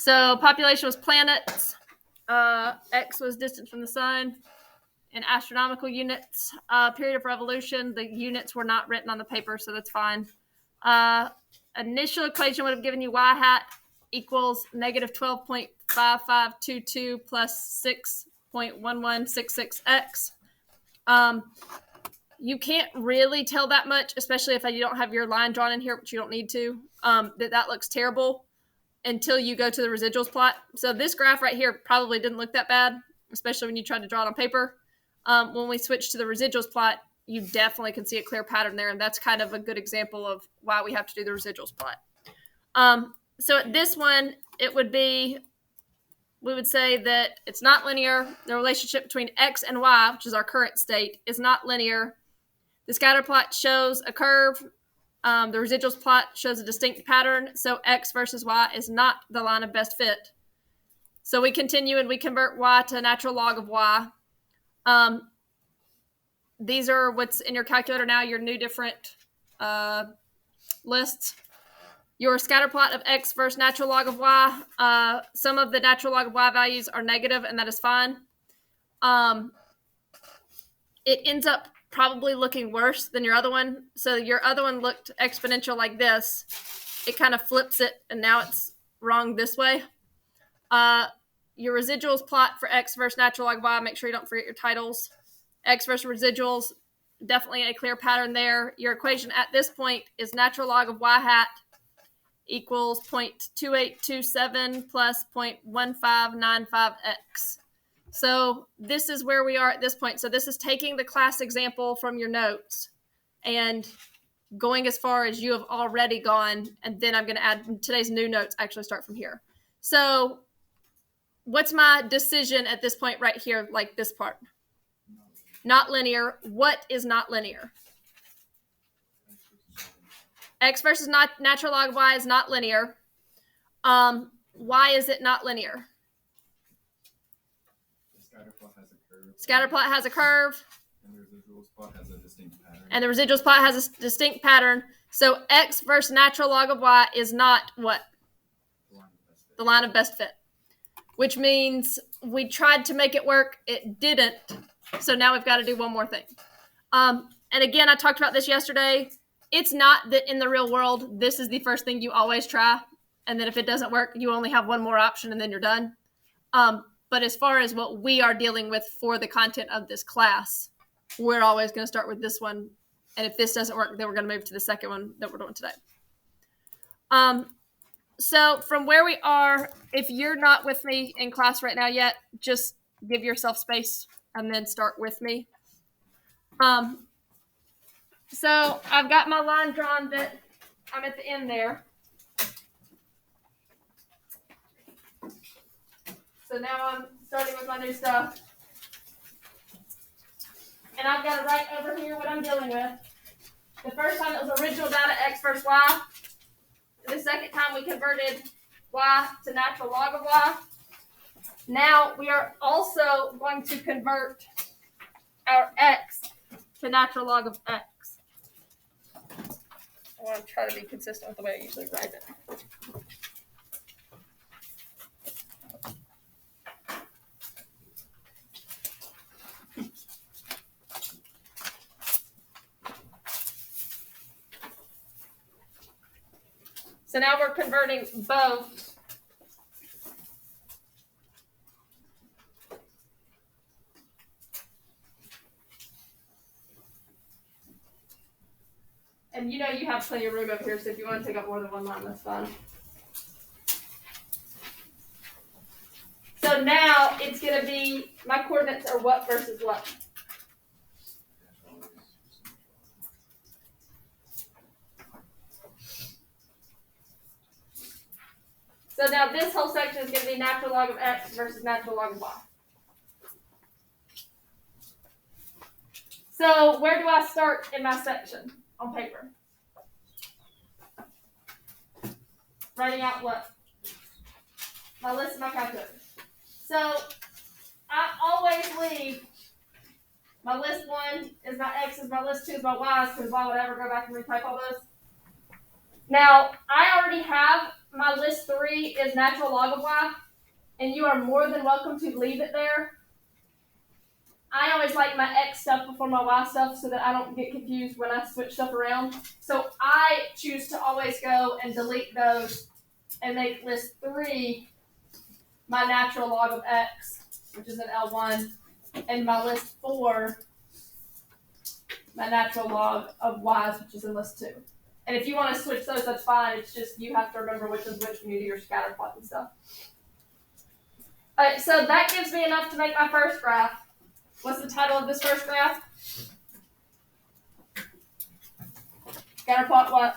So population was planets. X was distance from the sun. In astronomical units, period of revolution, the units were not written on the paper, so that's fine. Initial equation would have given you y hat equals negative 12.5522 plus 6.1166x. You can't really tell that much, especially if you don't have your line drawn in here, which you don't need to, that looks terrible until you go to the residuals plot. So this graph right here probably didn't look that bad, especially when you tried to draw it on paper. When we switch to the residuals plot, you definitely can see a clear pattern there, and that's kind of a good example of why we have to do the residuals plot. So at this one, it would be, we would say that it's not linear. The relationship between x and y, which is our current state, is not linear. The scatter plot shows a curve. The residuals plot shows a distinct pattern, so x versus y is not the line of best fit. So we continue and we convert y to a natural log of y. These are what's in your calculator now, your new different lists. Your scatter plot of x versus natural log of y. Some of the natural log of y values are negative, and that is fine. It ends up probably looking worse than your other one. So your other one looked exponential like this. It kind of flips it, and now it's wrong this way. Your residuals plot for x versus natural log of y. Make sure you don't forget your titles. X versus residuals, definitely a clear pattern there. Your equation at this point is natural log of y hat equals 0.2827 plus 0.1595x. So this is where we are at this point. So this is taking the class example from your notes and going as far as you have already gone. And then I'm going to add today's new notes, actually start from here. So what's my decision at this point right here, like this part? Not linear. What is not linear? X versus natural log of y is not linear. Why is it not linear? The scatter plot has a curve. Scatter plot has a curve. And the residuals plot has a distinct pattern. And the residuals plot has a distinct pattern. So x versus natural log of y is not what? The line of best fit. Which means we tried to make it work. It didn't. So now we've got to do one more thing. And again, I talked about this yesterday. It's not that in the real world, this is the first thing you always try. And then if it doesn't work, you only have one more option and then you're done. But as far as what we are dealing with for the content of this class, we're always going to start with this one. And if this doesn't work, then we're going to move to the second one that we're doing today. So from where we are, if you're not with me in class right now yet, just give yourself space and then start with me. So I've got my line drawn that I'm at the end there. So now I'm starting with my new stuff. And I've got to write over here what I'm dealing with. The first time it was original data x versus y. The second time we converted y to natural log of y. Now we are also going to convert our x to natural log of x. I want to try to be consistent with the way I usually write it. So now we're converting both. And you know you have plenty of room up here, so if you want to take up more than one line, that's fine. So now it's going to be, my coordinates are what versus what? So now this whole section is going to be natural log of x versus natural log of y. So where do I start in my section on paper? Writing out what? My list of my calculators. So I always leave my list 1 is my x's, my list 2 is my y's, because why would I ever go back and retype all those? Now, I already have my list 3 is natural log of y, and you are more than welcome to leave it there. I always like my x stuff before my y stuff so that I don't get confused when I switch stuff around. So I choose to always go and delete those and make list 3 my natural log of x, which is an L1, and my list 4 my natural log of y's, which is in list 2. And if you want to switch those, that's fine. It's just you have to remember which is which when you do your scatter plot and stuff. All right, so that gives me enough to make my first graph. What's the title of this first graph? Scatter plot what?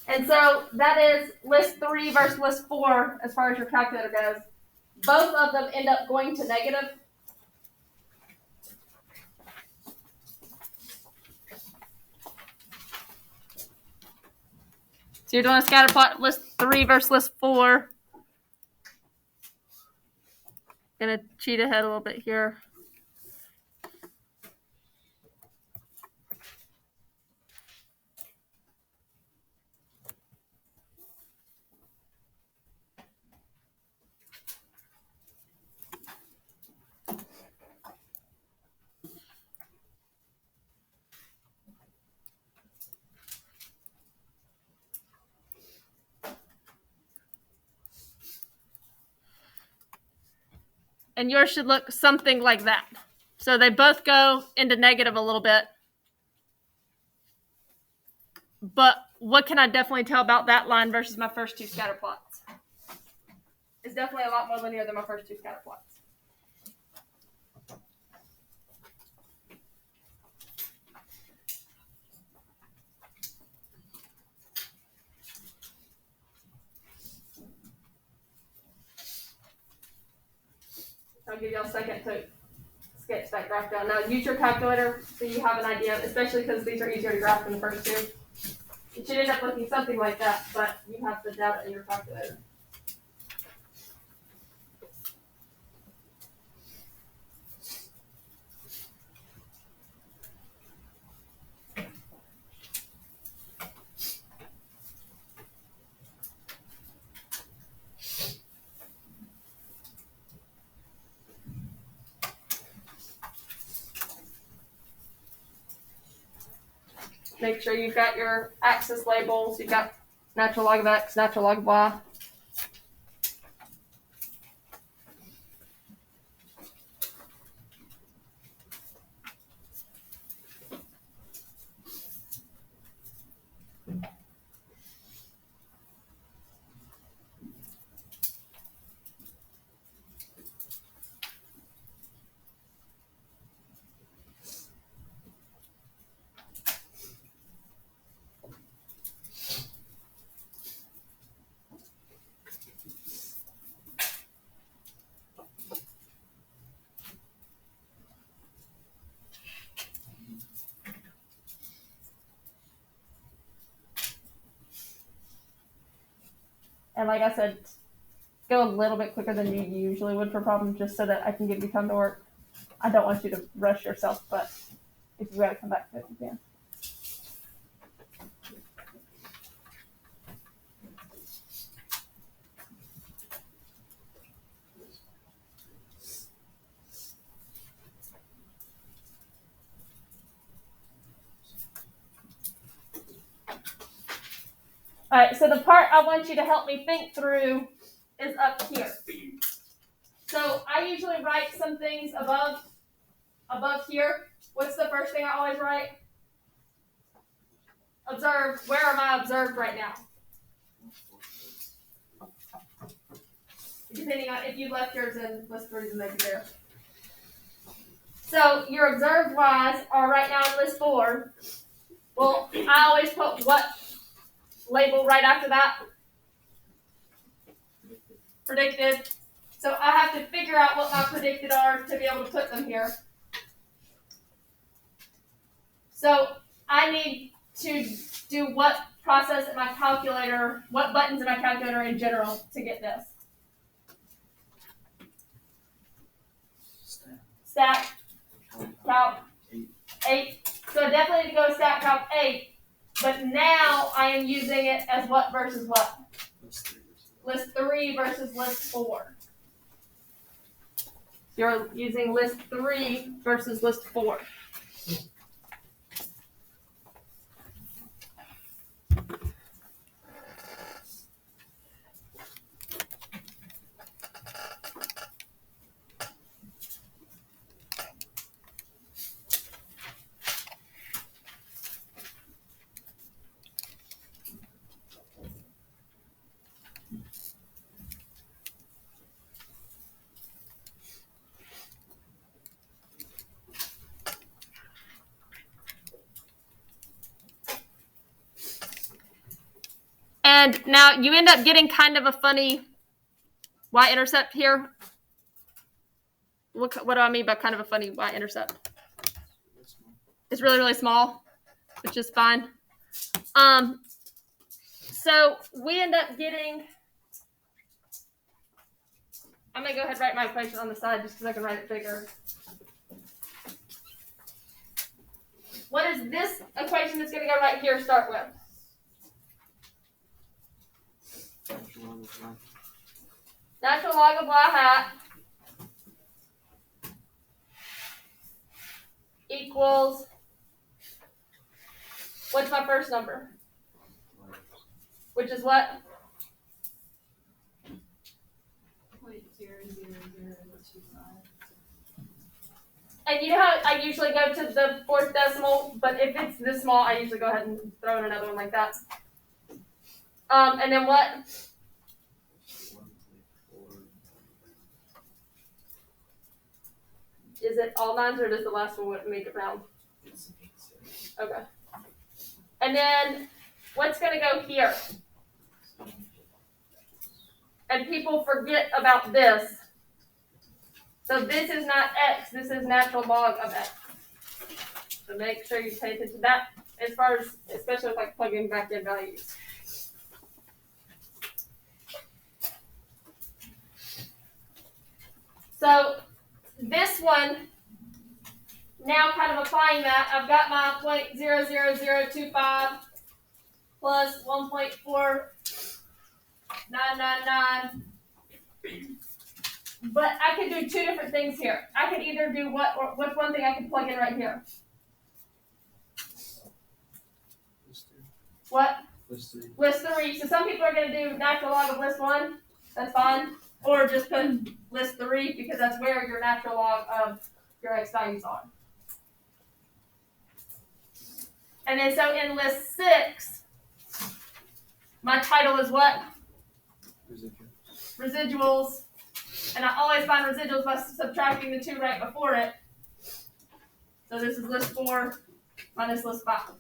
And so that is list 3 versus list 4 as far as your calculator goes. Both of them end up going to negative. So you're doing a scatter plot list 3 versus list 4. Gonna cheat ahead a little bit here. And yours should look something like that. So they both go into negative a little bit. But what can I definitely tell about that line versus my first 2 scatter plots? It's definitely a lot more linear than my first 2 scatter plots. I'll give y'all a second to sketch that graph down. Now use your calculator so you have an idea, especially because these are easier to graph than the first 2. It should end up looking something like that, but you have the data in your calculator. Make sure you've got your axis labels. You've got natural log of x, natural log of y. And like I said, go a little bit quicker than you usually would for problems just so that I can give you time to work. I don't want you to rush yourself, but if you got to come back to it, you can. All right, so the part I want you to help me think through is up here. So I usually write some things above here. What's the first thing I always write? Observe. Where am I observed right now? Depending on if you left yours in list 3, then maybe there. So your observed y's are right now in list 4. Well, I always put what label right after that? Predicted. So I have to figure out what my predicted are to be able to put them here. So I need to do what process in my calculator, what buttons in my calculator in general to get this? Stat, calc, 8. So I definitely need to go stat calc 8. But now I am using it as what versus what? List 3 versus list 4. You're using list 3 versus list 4. And now you end up getting kind of a funny y-intercept here. What do I mean by kind of a funny y-intercept? It's really, really small, which is fine. So we end up getting, I'm going to go ahead and write my equation on the side just because I can write it bigger. What does this equation that's going to go right here start with? Natural log of y hat equals, what's my first number? Which is what? 0.00025. And you know how I usually go to the fourth decimal, but if it's this small, I usually go ahead and throw in another one like that. And then what? Is it all nines or does the last one make it round? Okay. And then what's going to go here? And people forget about this. So this is not x, this is natural log of x. So make sure you pay attention to that as far as, especially if like plugging back in values. So this one, now kind of applying that, I've got my 0.00025 plus 1.4999. But I could do two different things here. I could either do what's one thing I could plug in right here? What? List 3. List 3. So some people are going to do natural log of list 1. That's fine. Or just put list 3 because that's where your natural log of your x values are. And then so in list 6, my title is what? Residuals. And I always find residuals by subtracting the 2 right before it. So this is list 4 minus list 5.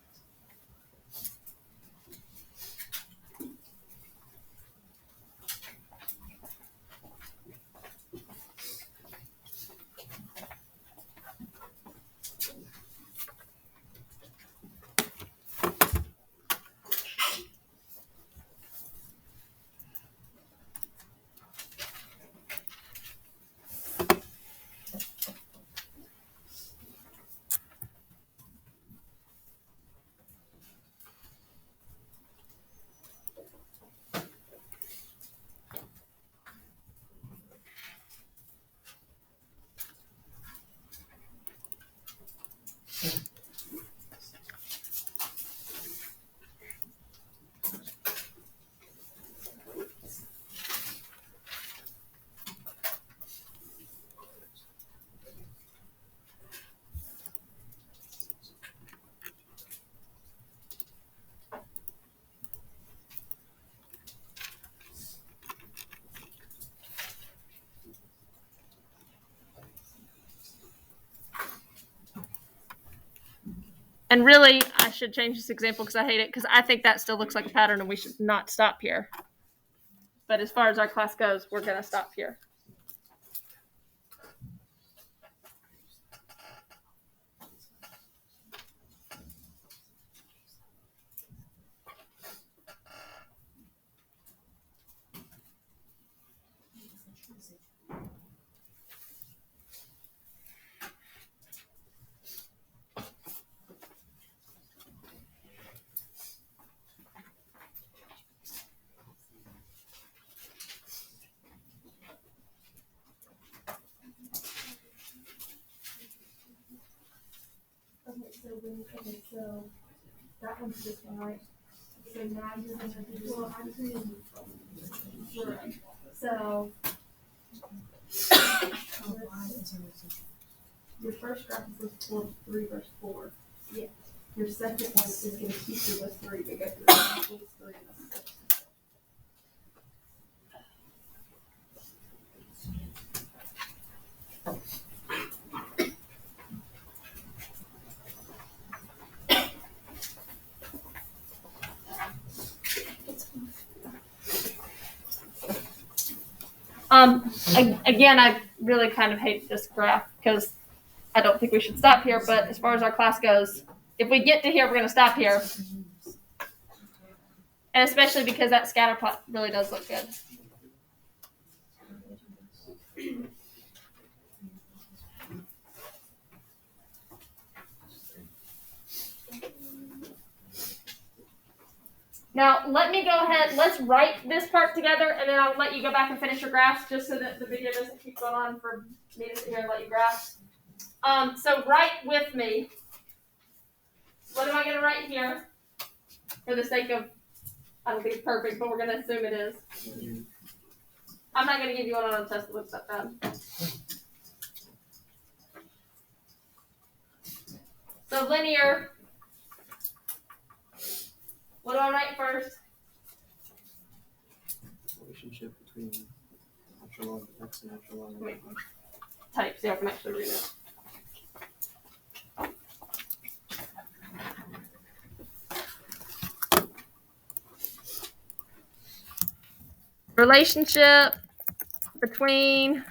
And really, I should change this example because I hate it because I think that still looks like a pattern and we should not stop here. But as far as our class goes, we're going to stop here. So that one's this one, right? So now you're going to do, well, I'm doing so your first graph is 3 verse 4. Yeah. Your second one is going to keep your list 3 to go through list 3 and 6. Again, I really kind of hate this graph because I don't think we should stop here. But as far as our class goes, if we get to here, we're going to stop here. And especially because that scatter plot really does look good. Now, let me go ahead. Let's write this part together, and then I'll let you go back and finish your graphs just so that the video doesn't keep going on for me to sit here and let you graph. So write with me. What am I going to write here for the sake of, I don't think it's perfect, but we're going to assume it is. I'm not going to give you one on a test that looks that bad. So linear. What do I write first? Relationship between natural log of x and natural log of y. Type, see if I can actually read it. Relationship between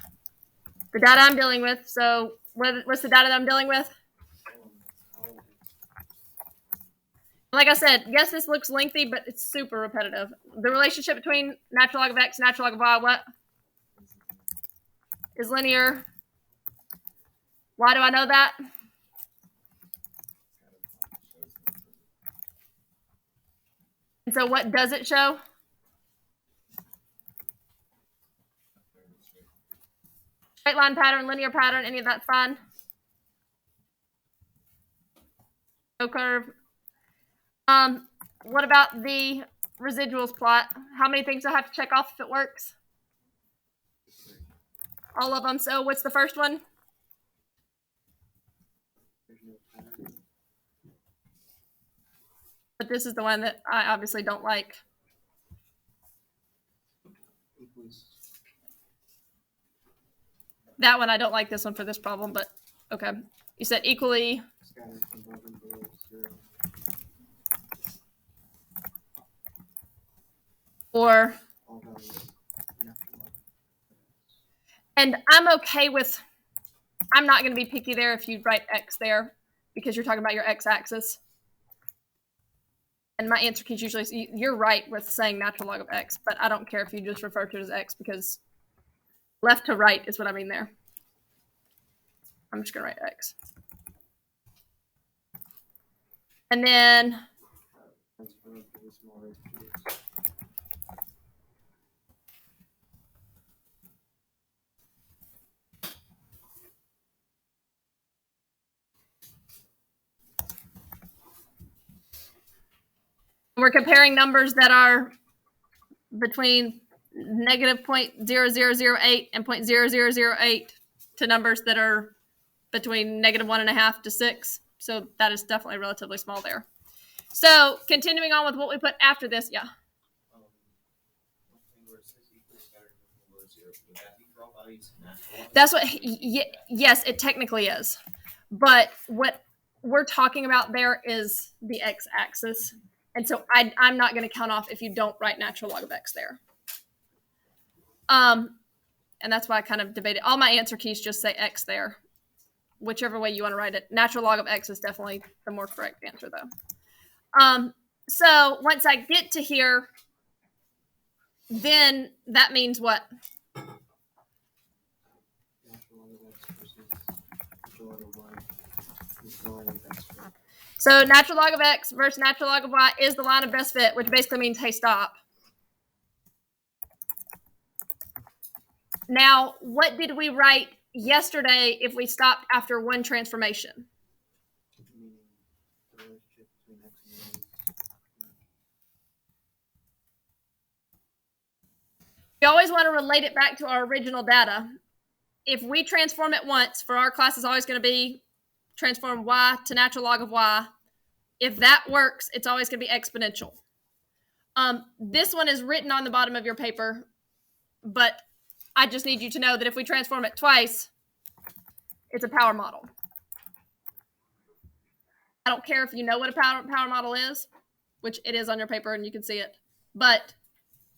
the data I'm dealing with. So what's the data that I'm dealing with? Like I said, yes, this looks lengthy, but it's super repetitive. The relationship between natural log of x, natural log of y, what? Is linear. Why do I know that? And so what does it show? Straight line pattern, linear pattern, any of that's fine. No curve. What about the residuals plot? How many things do I have to check off if it works? All of them. So what's the first one? But this is the one that I obviously don't like. That one, I don't like this one for this problem, but okay. You said equally. Or. And I'm okay with, I'm not going to be picky there if you write x there because you're talking about your x-axis. And my answer key is usually, you're right with saying natural log of x, but I don't care if you just refer to it as x because left to right is what I mean there. I'm just going to write x. And then we're comparing numbers that are between negative 0.0008 and 0.0008 to numbers that are between negative 1.5 to 6. So that is definitely relatively small there. So continuing on with what we put after this, yeah. That's what, yes, it technically is. But what we're talking about there is the x-axis. And so I'm not going to count off if you don't write natural log of x there. And that's why I kind of debated. All my answer keys just say x there. Whichever way you want to write it. Natural log of x is definitely the more correct answer, though. So once I get to here, then that means what? The line of best fit. So natural log of x versus natural log of y is the line of best fit, which basically means, hey, stop. Now, what did we write yesterday if we stopped after one transformation? Meaning the relationship between x and y is We always want to relate it back to our original data. If we transform it once, for our class is always going to be transform y to natural log of y. If that works, it's always going to be exponential. This one is written on the bottom of your paper, but I just need you to know that if we transform it twice, it's a power model. I don't care if you know what a power model is, which it is on your paper and you can see it. But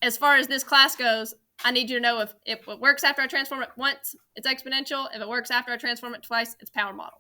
as far as this class goes, I need you to know if it works after I transform it once, it's exponential. If it works after I transform it twice, it's power model.